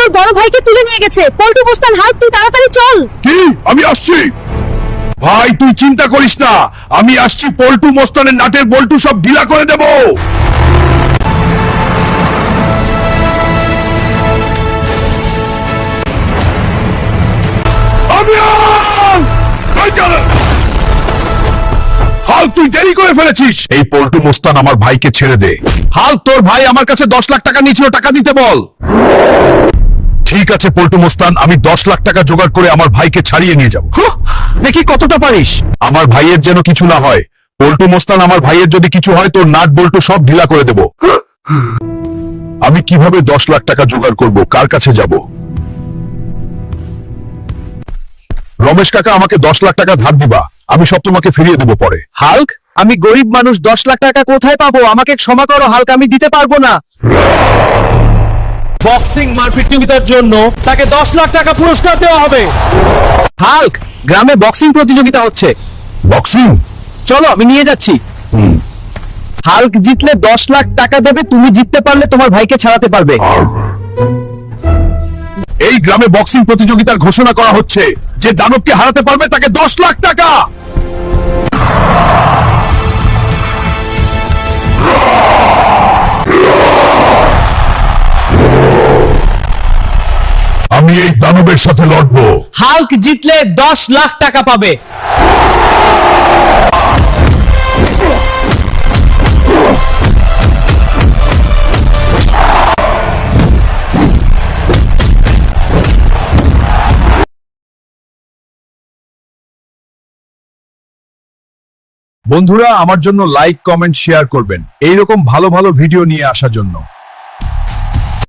তোর বড় ভাইকে তুলে নিয়ে গেছে। পল্টু মুস্তান, হাল্ক তুই তাড়াতাড়ি চল। কি? আমি আসছি ভাই, তুই চিন্তা করিস না, আমি আসছি। পল্টু মস্তানের নাটের বল্টু সব ঢিলা করে দেব। হাল, তুই দেরি করে ফেলেছিস। এই পল্টু মস্তান আমার ভাইকে ছেড়ে দে। হাল, তোর ভাই আমার কাছে 10 লাখ টাকা নিয়েছিল, টাকা দিতে বল। ঠিক আছে পল্টু মস্তান, আমি 10 লাখ টাকা জোগাড় করে আমার ভাইকে ছাড়িয়ে নিয়ে যাব। দেখি কতটা পারিস। আমার ভাইয়ের যেন কিছু না হয়। পল্টু মস্তান, আমার ভাইয়ের যদি কিছু হয় তোর নাট বল্টু সব ঢিলা করে দেব। আমি কিভাবে 10 লাখ টাকা জোগাড় করব? কার কাছে যাব? রমেশ কাকা, আমাকে 10 লাখ টাকা ধার দিবা, আমি সব তোমাকে ফিরিয়ে দেব পরে। হাল্ক, আমি গরিব মানুষ, 10 লাখ টাকা কোথায় পাবো? আমাকে ক্ষমা করো হাল্ক, আমি দিতে পারবো না। বক্সিং মারপিট প্রতিযোগিতার জন্য তাকে 10 লাখ টাকা পুরস্কার দেওয়া হবে। হাল্ক, গ্রামে বক্সিং প্রতিযোগিতা হচ্ছে। বক্সিং? চলো, আমি নিয়ে যাচ্ছি। হাল্ক জিতলে 10 লাখ টাকা দেবে, তুমি জিততে পারলে তোমার ভাইকে ছাড়াতে পারবে। এই গ্রামে বক্সিং প্রতিযোগিতার ঘোষণা করা হচ্ছে। যে দানবকে হারাতে পারবে তাকে 10 লাখ টাকা। আমি এই দানবের সাথে লড়বো। হাল্ক জিতলে 10 লাখ টাকা পাবে। বন্ধুরা, আমার জন্য লাইক, কমেন্ট, শেয়ার করবেন এইরকম ভালো ভালো ভিডিও নিয়ে আসার জন্য।